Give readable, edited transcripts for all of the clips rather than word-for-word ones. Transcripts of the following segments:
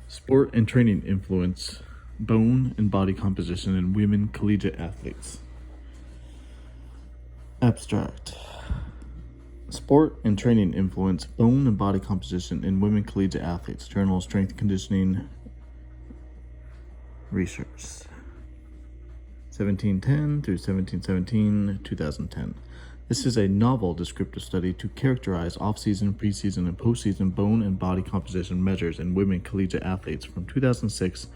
Sport and training influence bone and body composition in women collegiate athletes. Abstract. Sport and training influence bone and body composition in women collegiate athletes. Journal Strength and Conditioning Research. 1710 through 1717, 2010. This is a novel descriptive study to characterize off-season, preseason, and postseason bone and body composition measures in women collegiate athletes from 2006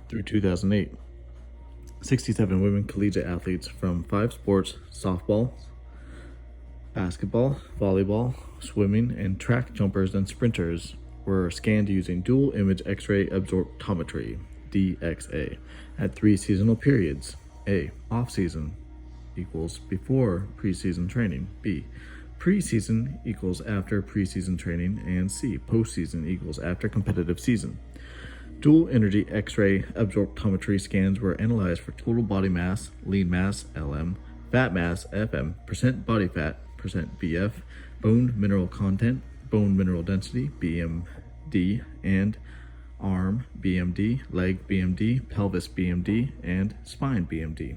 through 2008. 67 women collegiate athletes from 5 sports: softball, basketball, volleyball, swimming, and track jumpers and sprinters were scanned using dual image X-ray absorptiometry, DXA, at 3 seasonal periods. A. Off-season equals before preseason training. B. Preseason equals after preseason training. And C. Postseason equals after competitive season. Dual energy X-ray absorptiometry scans were analyzed for total body mass, lean mass, LM, fat mass, FM, percent body fat, percent BF, bone mineral content, bone mineral density, BMD, and arm BMD, leg BMD, pelvis BMD, and spine BMD.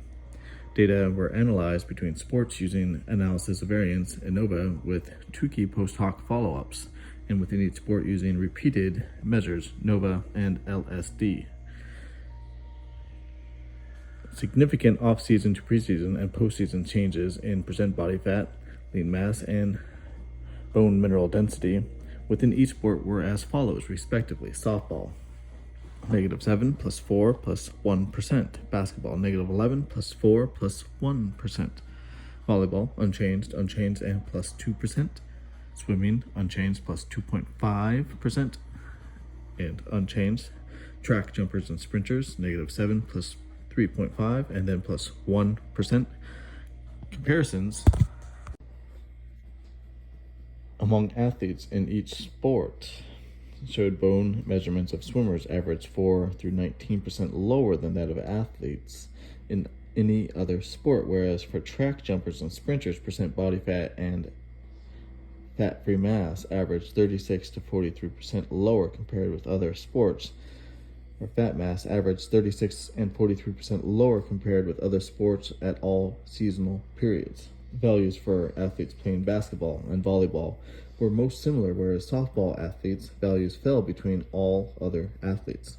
Data were analyzed between sports using analysis of variance, ANOVA, with 2 key post-hoc follow-ups, and within each sport using repeated measures, NOVA and LSD. Significant off-season to preseason and postseason changes in percent body fat, lean mass, and bone mineral density within each sport were as follows, respectively. Softball, -7 plus 4 plus 1%. Basketball, -11 plus 4 plus 1%. Volleyball, unchanged, and plus 2%. Swimming, unchanged, plus 2.5%. And unchanged. Track jumpers and sprinters, -7 plus 3.5, and then plus 1%. Comparisons among athletes in each sport showed bone measurements of swimmers averaged 4 through 19% lower than that of athletes in any other sport, whereas for track jumpers and sprinters, percent body fat and fat-free mass averaged 36 to 43% lower compared with other sports, where fat mass averaged 36 and 43% lower compared with other sports at all seasonal periods. Values for athletes playing basketball and volleyball were most similar, whereas softball athletes' values fell between all other athletes.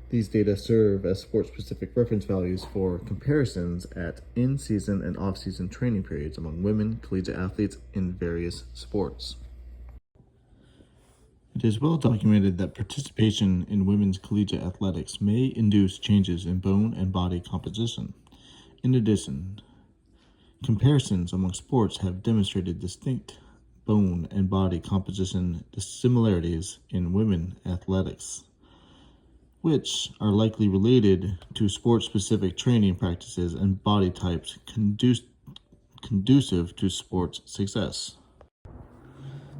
These data serve as sport-specific reference values for comparisons at in-season and off-season training periods among women collegiate athletes in various sports. It is well documented that participation in women's collegiate athletics may induce changes in bone and body composition. In addition, comparisons among sports have demonstrated distinct bone and body composition similarities in women athletics, which are likely related to sport-specific training practices and body types conducive to sports success.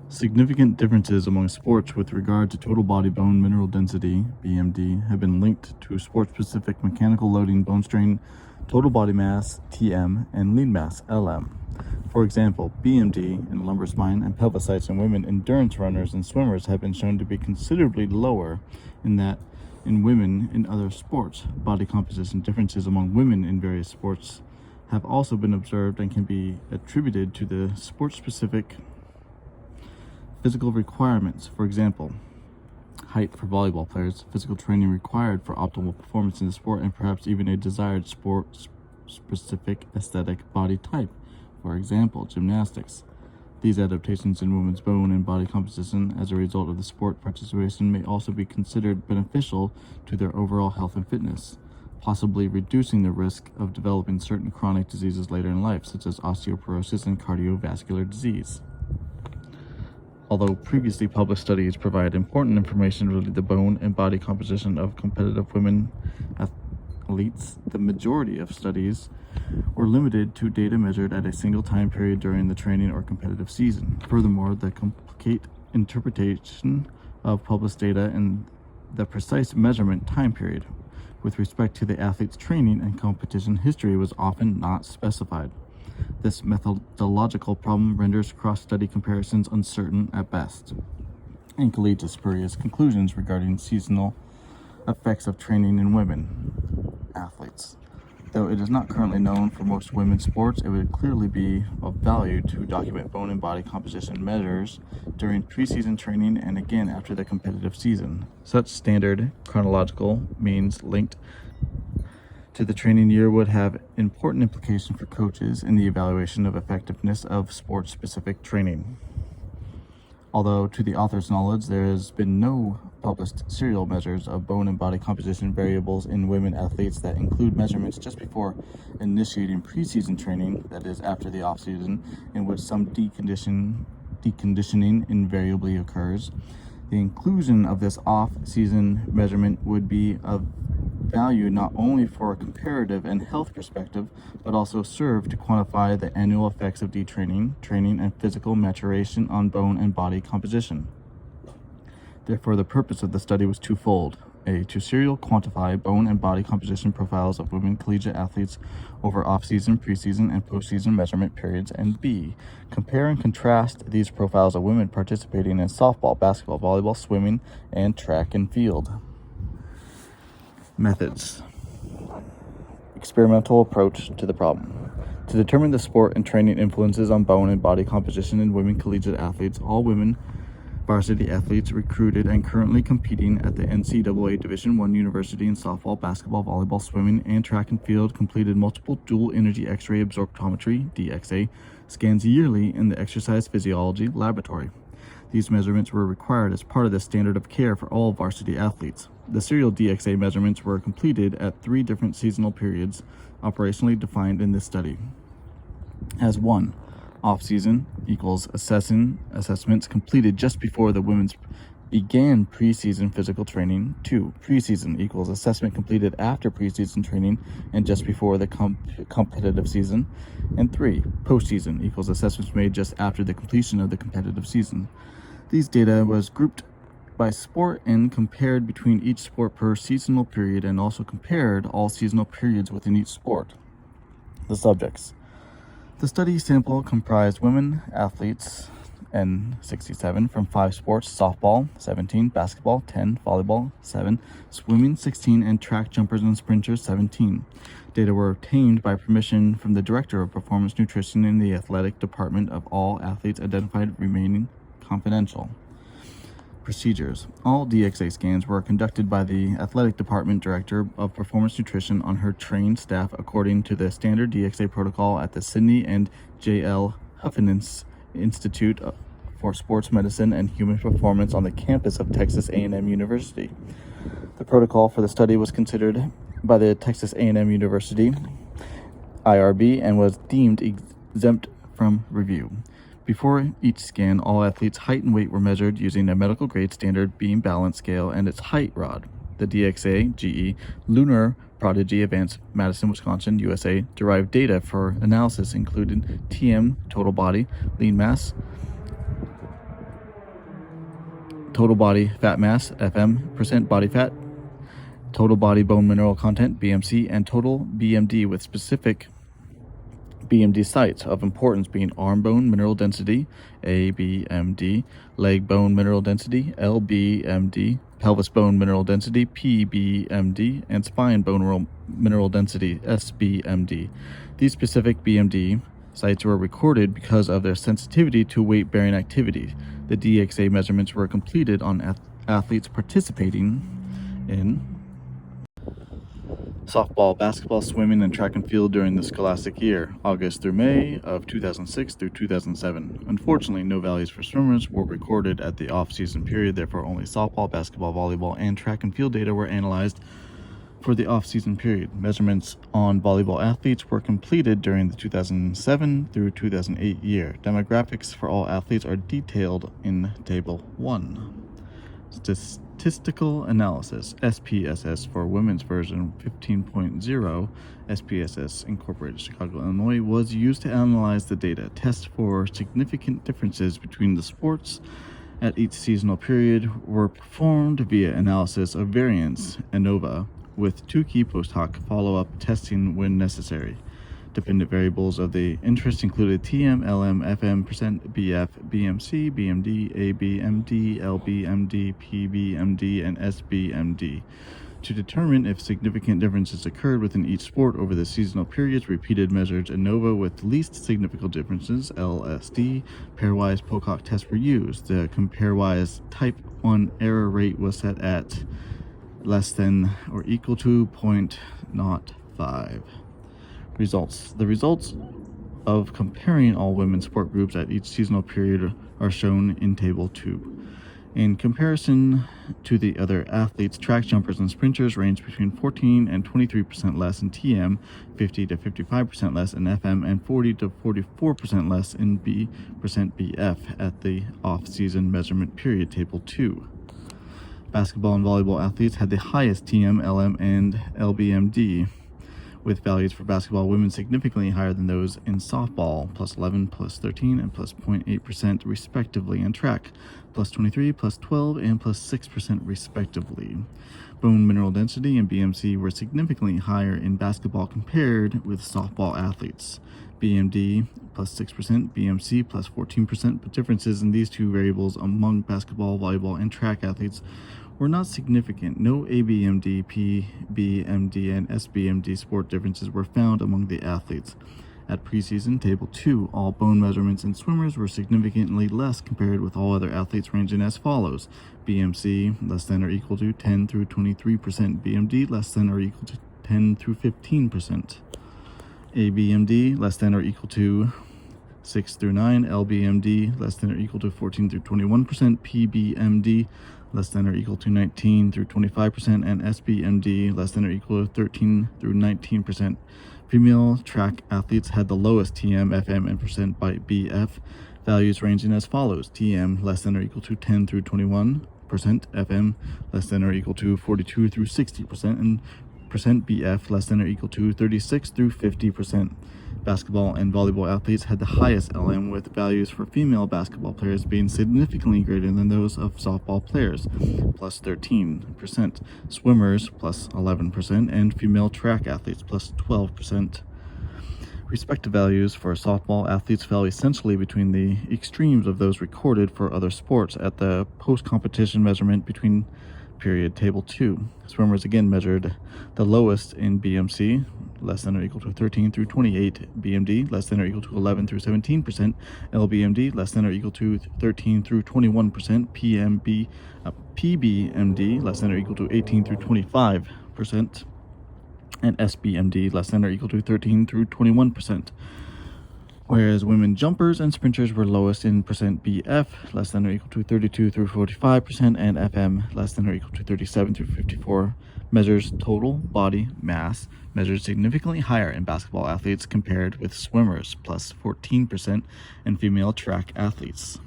Significant differences among sports with regard to total body bone mineral density, BMD, have been linked to sport-specific mechanical loading, bone strain, total body mass, TM, and lean mass, LM. For example, BMD in lumbar spine and pelvis sites in women endurance runners and swimmers have been shown to be considerably lower in women in other sports. Body composition differences among women in various sports have also been observed and can be attributed to the sport-specific physical requirements. For example, height for volleyball players, physical training required for optimal performance in the sport, and perhaps even a desired sport-specific aesthetic body type. For example, gymnastics. These adaptations in women's bone and body composition as a result of the sport participation may also be considered beneficial to their overall health and fitness, possibly reducing the risk of developing certain chronic diseases later in life, such as osteoporosis and cardiovascular disease. Although previously published studies provide important information related to the bone and body composition of competitive women athletes, the majority of studies were limited to data measured at a single time period during the training or competitive season. Furthermore, the complete interpretation of published data and the precise measurement time period with respect to the athlete's training and competition history was often not specified. This methodological problem renders cross-study comparisons uncertain at best. and could lead to spurious conclusions regarding seasonal effects of training in women athletes. Though it is not currently known for most women's sports, it would clearly be of value to document bone and body composition measures during preseason training and again after the competitive season. Such standard chronological means linked to the training year would have important implications for coaches in the evaluation of effectiveness of sport-specific training. Although, to the author's knowledge, there has been no published serial measures of bone and body composition variables in women athletes that include measurements just before initiating preseason training, that is, after the off-season, in which some deconditioning invariably occurs. The inclusion of this off-season measurement would be of value not only for a comparative and health perspective, but also serve to quantify the annual effects of detraining, training, and physical maturation on bone and body composition. Therefore, the purpose of the study was twofold: A, to serial quantify bone and body composition profiles of women collegiate athletes over off-season, preseason, and postseason measurement periods, and B, compare and contrast these profiles of women participating in softball, basketball, volleyball, swimming, and track and field. Methods. Experimental approach to the problem. To determine the sport and training influences on bone and body composition in women collegiate athletes, all women varsity athletes recruited and currently competing at the NCAA Division I university in softball, basketball, volleyball, swimming, and track and field completed multiple dual energy X-ray absorptiometry (DXA) scans yearly in the exercise physiology laboratory. These measurements were required as part of the standard of care for all varsity athletes. The serial DXA measurements were completed at 3 different seasonal periods operationally defined in this study. As 1. Off-season equals assessments completed just before the women's began preseason physical training. 2. Preseason equals assessment completed after preseason training and just before the competitive season. And 3. Postseason equals assessments made just after the completion of the competitive season. These data was grouped by sport and compared between each sport per seasonal period, and also compared all seasonal periods within each sport. The subjects. The study sample comprised women athletes, N67, from 5 sports: softball 17, basketball 10, volleyball 7, swimming 16, and track jumpers and sprinters 17. Data were obtained by permission from the Director of Performance Nutrition in the athletic department of all athletes identified remaining confidential. Procedures. All DXA scans were conducted by the Athletic Department Director of Performance Nutrition on her trained staff according to the standard DXA protocol at the Sidney and J.L. Huffington Institute for Sports Medicine and Human Performance on the campus of Texas A&M University. The protocol for the study was considered by the Texas A&M University IRB and was deemed exempt from review. Before each scan, all athletes' height and weight were measured using a medical grade standard beam balance scale and its height rod. The DXA GE Lunar Prodigy Advanced Madison, Wisconsin, USA derived data for analysis included TM, total body, lean mass, total body fat mass, FM, percent body fat, total body bone mineral content, BMC, and total BMD, with specific BMD sites of importance being arm bone mineral density, ABMD, leg bone mineral density, LBMD, pelvis bone mineral density, PBMD, and spine bone mineral density, SBMD. These specific BMD sites were recorded because of their sensitivity to weight-bearing activity. The DXA measurements were completed on athletes participating in softball, basketball, swimming, and track and field during the scholastic year, August through May of 2006 through 2007. Unfortunately, no values for swimmers were recorded at the off-season period, therefore only softball, basketball, volleyball, and track and field data were analyzed for the off-season period. Measurements on volleyball athletes were completed during the 2007 through 2008 year. Demographics for all athletes are detailed in Table 1. Statistical analysis, SPSS for women's version 15.0, SPSS Incorporated, Chicago, Illinois, was used to analyze the data. Tests for significant differences between the sports at each seasonal period were performed via analysis of variance, ANOVA, with 2 key post hoc follow-up testing when necessary. Dependent variables of the interest included TM, LM, FM, %, BF, BMC, BMD, ABMD, LBMD, PBMD, and SBMD. To determine if significant differences occurred within each sport over the seasonal periods, repeated measures ANOVA with least significant differences, LSD, pairwise Pocock tests were used. The compairwise type 1 error rate was set at less than or equal to 0.05. Results. The results of comparing all women's sport groups at each seasonal period are shown in Table 2. In comparison to the other athletes, track jumpers and sprinters range between 14 and 23% less in TM, 50 to 55% less in FM, and 40 to 44% less in BF at the off-season measurement period, Table 2. Basketball and volleyball athletes had the highest TM, LM, and LBMD, with values for basketball women significantly higher than those in softball, +11, +13, and +0.8% respectively, and track, +23, +12, and +6% respectively. Bone mineral density and BMC were significantly higher in basketball compared with softball athletes. BMD +6%, BMC +14%, but differences in these two variables among basketball, volleyball, and track athletes were not significant. No ABMD, PBMD, and SBMD sport differences were found among the athletes. At preseason, Table 2, all bone measurements in swimmers were significantly less compared with all other athletes, ranging as follows: BMC less than or equal to 10 through 23%, BMD less than or equal to 10 through 15%, ABMD less than or equal to 6 through 9, LBMD less than or equal to 14 through 21%, PBMD less than or equal to 19 through 25%, and SBMD less than or equal to 13 through 19%. Female track athletes had the lowest TM, FM, and % by BF values, ranging as follows: TM less than or equal to 10 through 21%, FM less than or equal to 42 through 60%, and %BF less than or equal to 36 through 50%. Basketball and volleyball athletes had the highest LM, with values for female basketball players being significantly greater than those of softball players, +13%, swimmers +11%, and female track athletes +12%. Respective values for softball athletes fell essentially between the extremes of those recorded for other sports at the post-competition measurement between period, Table 2. Swimmers again measured the lowest in BMC, less than or equal to 13 through 28, BMD less than or equal to 11 through 17%, LBMD less than or equal to 13 through 21%, PBMD less than or equal to 18 through 25%, and SBMD less than or equal to 13 through 21%. Whereas women jumpers and sprinters were lowest in %BF, less than or equal to 32 through 45%, and FM, less than or equal to 37 through 54. Measures total body mass measured significantly higher in basketball athletes compared with swimmers, +14%, and female track athletes,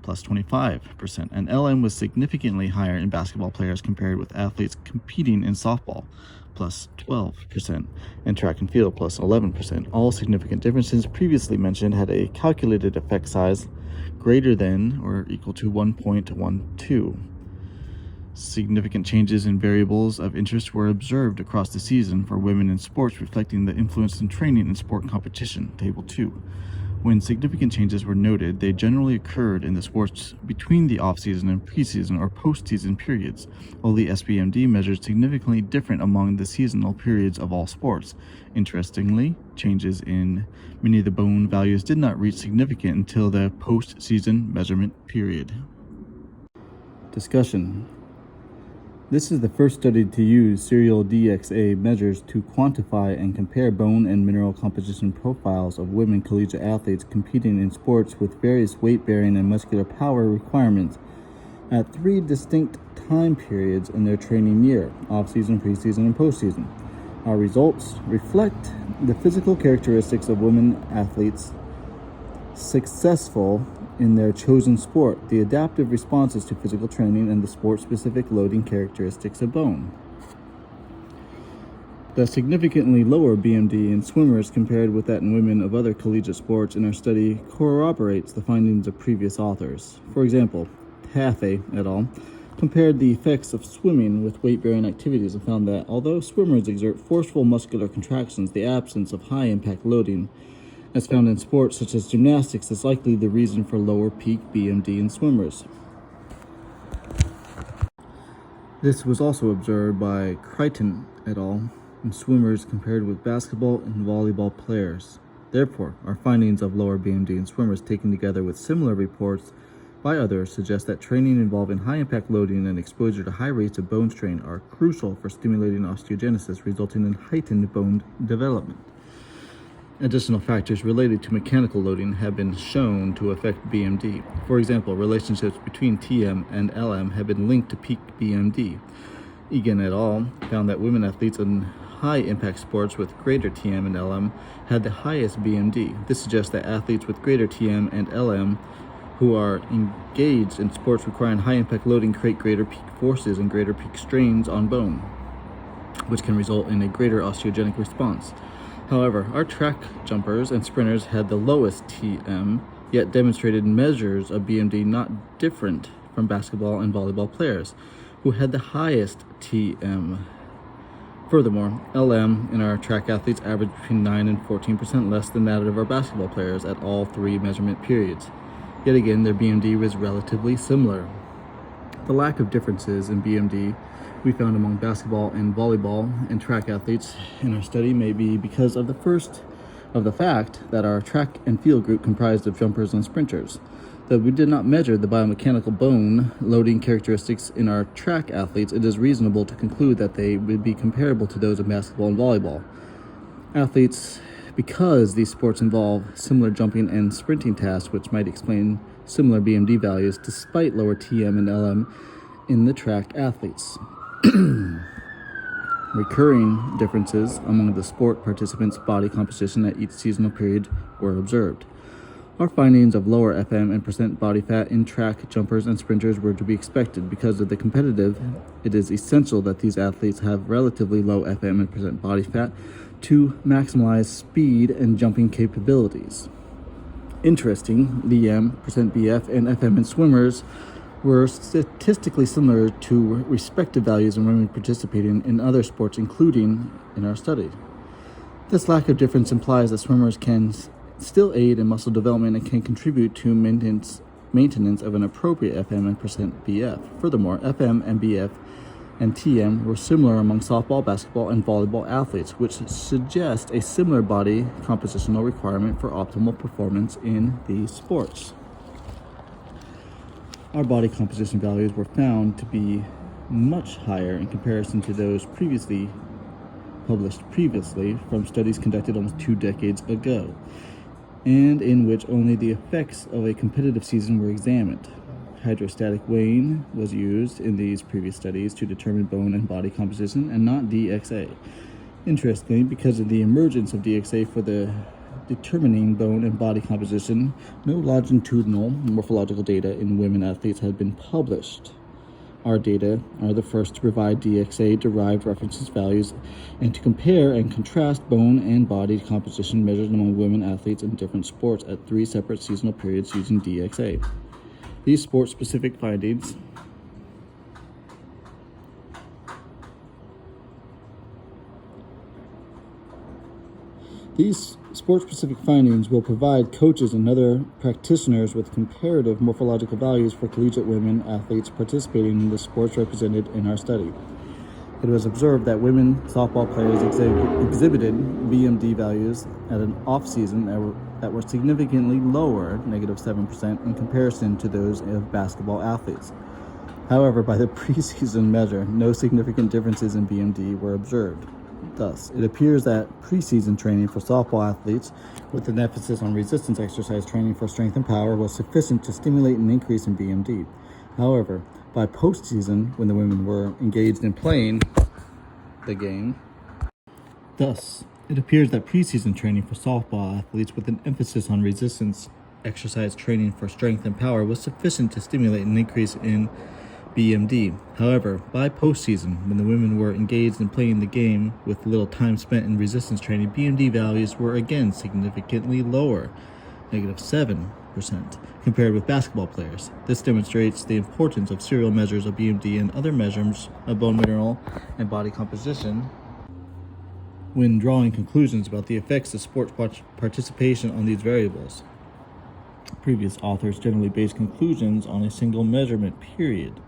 +25%. And LM was significantly higher in basketball players compared with athletes competing in softball, +12%, and track and field, +11%. All significant differences previously mentioned had a calculated effect size greater than or equal to 1.12. Significant changes in variables of interest were observed across the season for women in sports, reflecting the influence in training and sport competition, Table 2. When significant changes were noted, they generally occurred in the sports between the off-season and preseason or post-season periods, while the SBMD measured significantly different among the seasonal periods of all sports. Interestingly, changes in many of the bone values did not reach significant until the post-season measurement period. Discussion. This is the first study to use serial DXA measures to quantify and compare bone and mineral composition profiles of women collegiate athletes competing in sports with various weight-bearing and muscular power requirements at 3 distinct time periods in their training year: off-season, preseason, and postseason. Our results reflect the physical characteristics of women athletes successful in their chosen sport, the adaptive responses to physical training, and the sport-specific loading characteristics of bone. The significantly lower BMD in swimmers compared with that in women of other collegiate sports in our study corroborates the findings of previous authors. For example, Taffy et al. compared the effects of swimming with weight-bearing activities and found that although swimmers exert forceful muscular contractions, the absence of high-impact loading, as found in sports such as gymnastics, is likely the reason for lower peak BMD in swimmers. This was also observed by Crichton et al. In swimmers compared with basketball and volleyball players. Therefore, our findings of lower BMD in swimmers taken together with similar reports by others suggest that training involving high-impact loading and exposure to high rates of bone strain are crucial for stimulating osteogenesis, resulting in heightened bone development. Additional factors related to mechanical loading have been shown to affect BMD. For example, relationships between TM and LM have been linked to peak BMD. Egan et al. Found that women athletes in high-impact sports with greater TM and LM had the highest BMD. This suggests that athletes with greater TM and LM who are engaged in sports requiring high-impact loading create greater peak forces and greater peak strains on bone, which can result in a greater osteogenic response. However, our track jumpers and sprinters had the lowest TM, yet demonstrated measures of BMD not different from basketball and volleyball players, who had the highest TM. Furthermore, LM in our track athletes averaged between 9 and 14% less than that of our basketball players at all three measurement periods. Yet again, their BMD was relatively similar. The lack of differences in BMD we found among basketball and volleyball and track athletes in our study may be because of the fact that our track and field group comprised of jumpers and sprinters. Though we did not measure the biomechanical bone loading characteristics in our track athletes, it is reasonable to conclude that they would be comparable to those of basketball and volleyball athletes because these sports involve similar jumping and sprinting tasks, which might explain similar BMD values despite lower TM and LM in the track athletes. Recurring differences among the sport participants' body composition at each seasonal period were observed. Our findings of lower FM and percent body fat in track jumpers and sprinters were to be expected because of the competitive. It is essential that these athletes have relatively low FM and percent body fat to maximize speed and jumping capabilities. Interesting, BM, percent BF, and FM in swimmers were statistically similar to respective values in women participating in other sports, including in our study. This lack of difference implies that swimmers can still aid in muscle development and can contribute to maintenance of an appropriate FM and percent BF. Furthermore, FM and BF and TM were similar among softball, basketball, and volleyball athletes, which suggests a similar body compositional requirement for optimal performance in these sports. Our body composition values were found to be much higher in comparison to those published previously from studies conducted almost 2 decades ago, and in which only the effects of a competitive season were examined. Hydrostatic weighing was used in these previous studies to determine bone and body composition and not DXA. Interestingly, because of the emergence of DXA for the determining bone and body composition, no longitudinal morphological data in women athletes had been published. Our data are the first to provide DXA-derived reference values and to compare and contrast bone and body composition measured among women athletes in different sports at 3 separate seasonal periods using DXA. These sport-specific findings will provide coaches and other practitioners with comparative morphological values for collegiate women athletes participating in the sports represented in our study. It was observed that women softball players exhibited BMD values at an off-season that were significantly lower, -7%, in comparison to those of basketball athletes. However, by the preseason measure, no significant differences in BMD were observed. Thus, it appears that preseason training for softball athletes, with an emphasis on resistance exercise training for strength and power, was sufficient to stimulate an increase in BMD. However, by postseason, when the women were engaged in playing the game, it appears that preseason training for softball athletes, with an emphasis on resistance exercise training for strength and power, was sufficient to stimulate an increase in BMD. However, by postseason, when the women were engaged in playing the game with little time spent in resistance training, BMD values were again significantly lower, -7, 0.4%, compared with basketball players. This demonstrates the importance of serial measures of BMD and other measures of bone mineral and body composition when drawing conclusions about the effects of sports participation on these variables. Previous authors generally based conclusions on a single measurement period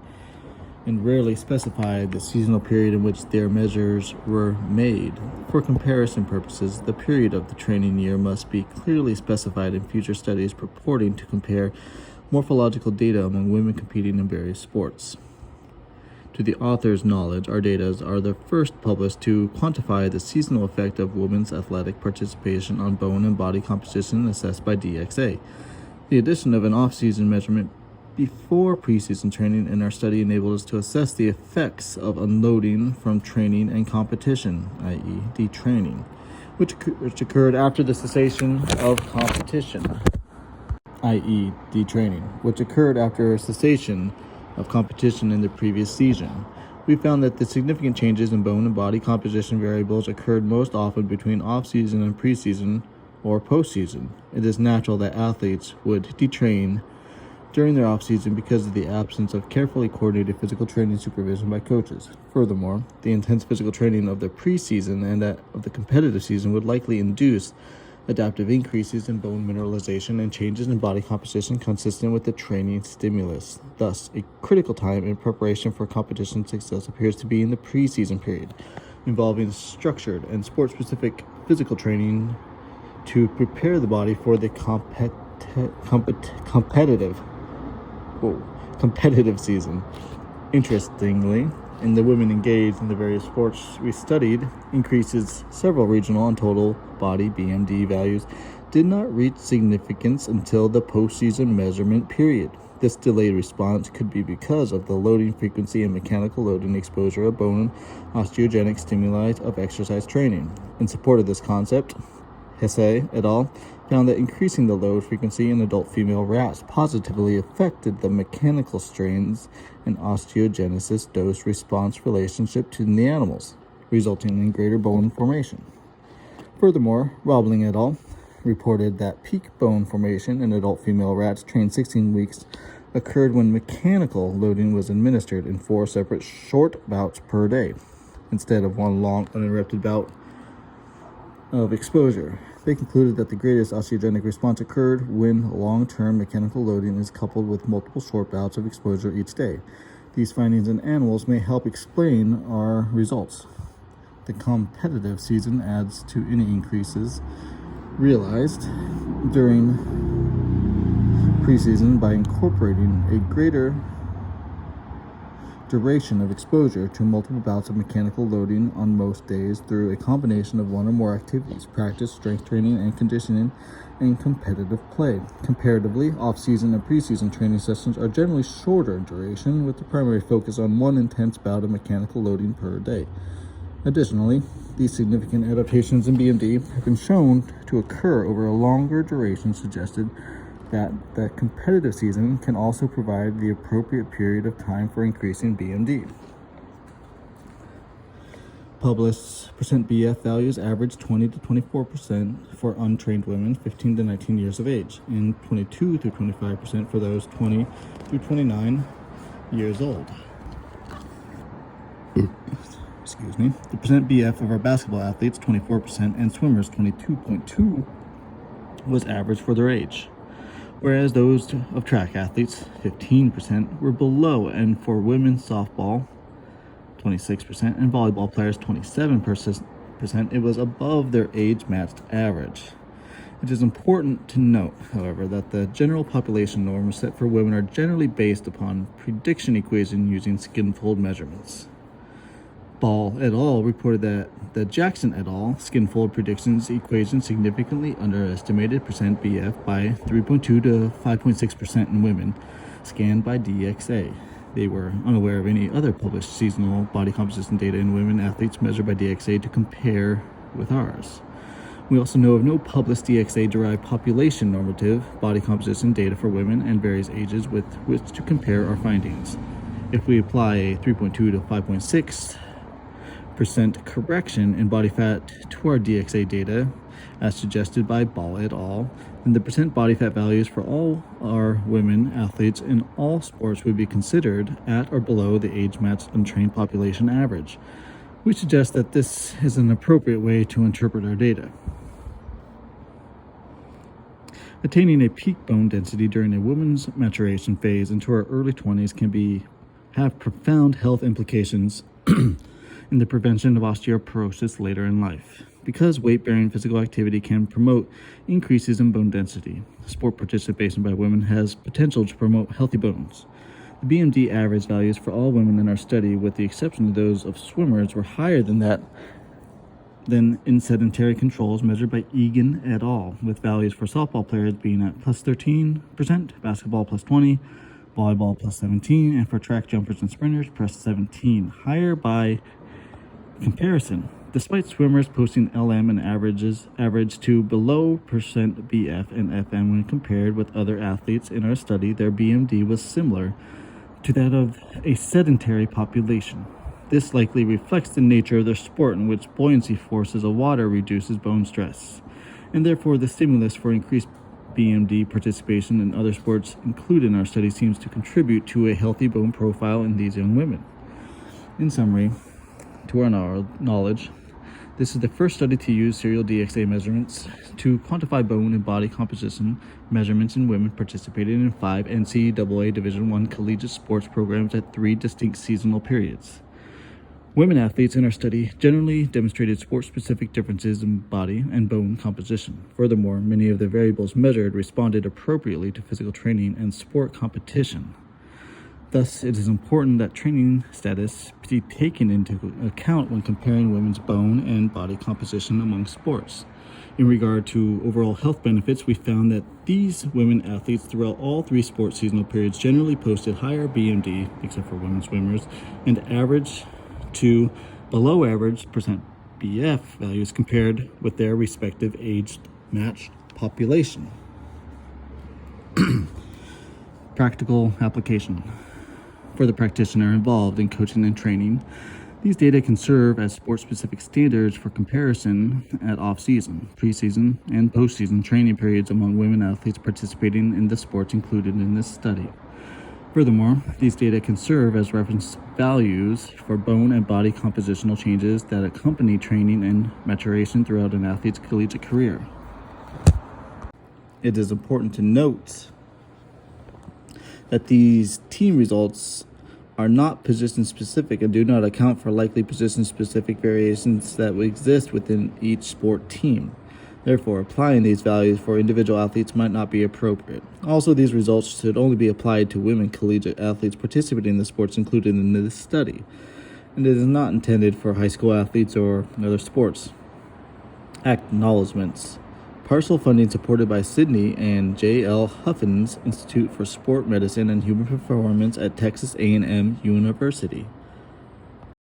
and rarely specified the seasonal period in which their measures were made. For comparison purposes, the period of the training year must be clearly specified in future studies purporting to compare morphological data among women competing in various sports. To the author's knowledge, our data are the first published to quantify the seasonal effect of women's athletic participation on bone and body composition assessed by DXA. The addition of an off-season measurement before preseason training in our study enabled us to assess the effects of unloading from training and competition, i.e. detraining, which occurred after the cessation of competition, i.e. detraining, which occurred after a cessation of competition in the previous season. We found that the significant changes in bone and body composition variables occurred most often between off-season and preseason or postseason. It is natural that athletes would detrain during their off-season because of the absence of carefully coordinated physical training supervision by coaches. Furthermore, the intense physical training of the preseason and that of the competitive season would likely induce adaptive increases in bone mineralization and changes in body composition consistent with the training stimulus. Thus, a critical time in preparation for competition success appears to be in the preseason period, involving structured and sport-specific physical training to prepare the body for the competitive season. Interestingly, in the women engaged in the various sports we studied, increases several regional and total body BMD values did not reach significance until the postseason measurement period. This delayed response could be because of the loading frequency and mechanical loading exposure of bone osteogenic stimuli of exercise training. In support of this concept, Hesse et al. Found that increasing the load frequency in adult female rats positively affected the mechanical strains and osteogenesis dose-response relationship to the animals, resulting in greater bone formation. Furthermore, Robling et al. Reported that peak bone formation in adult female rats trained 16 weeks occurred when mechanical loading was administered in 4 separate short bouts per day, instead of one long uninterrupted bout of exposure. They concluded that the greatest osteogenic response occurred when long-term mechanical loading is coupled with multiple short bouts of exposure each day. These findings in animals may help explain our results. The competitive season adds to any increases realized during preseason by incorporating a greater duration of exposure to multiple bouts of mechanical loading on most days through a combination of one or more activities, practice, strength training, and conditioning, and competitive play. Comparatively, off-season and preseason training sessions are generally shorter in duration, with the primary focus on one intense bout of mechanical loading per day. Additionally, these significant adaptations in BMD have been shown to occur over a longer duration, suggested that the competitive season can also provide the appropriate period of time for increasing BMD. Published % BF values average 20 to 24% for untrained women 15 to 19 years of age, and 22 to 25% for those 20 through 29 years old. Excuse me. The % BF of our basketball athletes, 24%, and swimmers, 22.2, was average for their age, whereas those of track athletes, 15%, were below, and for women's softball, 26%, and volleyball players, 27%, it was above their age-matched average. It is important to note, however, that the general population norms set for women are generally based upon prediction equation using skin fold measurements. Ball et al. Reported that the Jackson et al. Skin fold predictions equation significantly underestimated % BF by 3.2 to 5.6% in women scanned by DXA. They were unaware of any other published seasonal body composition data in women athletes measured by DXA to compare with ours. We also know of no published DXA-derived population normative body composition data for women and various ages with which to compare our findings. If we apply a 3.2 to 5.6% correction in body fat to our DXA data, as suggested by Ball et al., then the percent body fat values for all our women athletes in all sports would be considered at or below the age-matched untrained population average. We suggest that this is an appropriate way to interpret our data. Attaining a peak bone density during a woman's maturation phase into her early 20s can have profound health implications in the prevention of osteoporosis later in life. Because weight-bearing physical activity can promote increases in bone density, sport participation by women has potential to promote healthy bones. The BMD average values for all women in our study, with the exception of those of swimmers, were higher than in sedentary controls measured by Egan et al., with values for softball players being at plus 13%, basketball plus 20%, volleyball plus 17%, and for track jumpers and sprinters plus 17%, higher by comparison. Despite swimmers posting LM and average to below percent BF and FM when compared with other athletes in our study, their BMD was similar to that of a sedentary population. This likely reflects the nature of their sport, in which buoyancy forces of water reduces bone stress, and therefore the stimulus for increased BMD participation in other sports included in our study seems to contribute to a healthy bone profile in these young women. In summary, to our knowledge, this is the first study to use serial DXA measurements to quantify bone and body composition measurements in women participating in 5 NCAA Division I collegiate sports programs at 3 distinct seasonal periods. Women athletes in our study generally demonstrated sport-specific differences in body and bone composition. Furthermore, many of the variables measured responded appropriately to physical training and sport competition. Thus, it is important that training status be taken into account when comparing women's bone and body composition among sports. In regard to overall health benefits, we found that these women athletes throughout all 3 sports seasonal periods generally posted higher BMD, except for women swimmers, and average to below average percent BF values compared with their respective age-matched population. Practical application. For the practitioner involved in coaching and training, these data can serve as sport-specific standards for comparison at off-season, preseason, and postseason training periods among women athletes participating in the sports included in this study. Furthermore, these data can serve as reference values for bone and body compositional changes that accompany training and maturation throughout an athlete's collegiate career. It is important to note that these team results are not position-specific and do not account for likely position-specific variations that will exist within each sport team. Therefore, applying these values for individual athletes might not be appropriate. Also, these results should only be applied to women collegiate athletes participating in the sports included in this study, and it is not intended for high school athletes or other sports. Acknowledgements. Partial funding supported by Sidney and J.L. Huffin's Institute for Sport Medicine and Human Performance at Texas A&M University.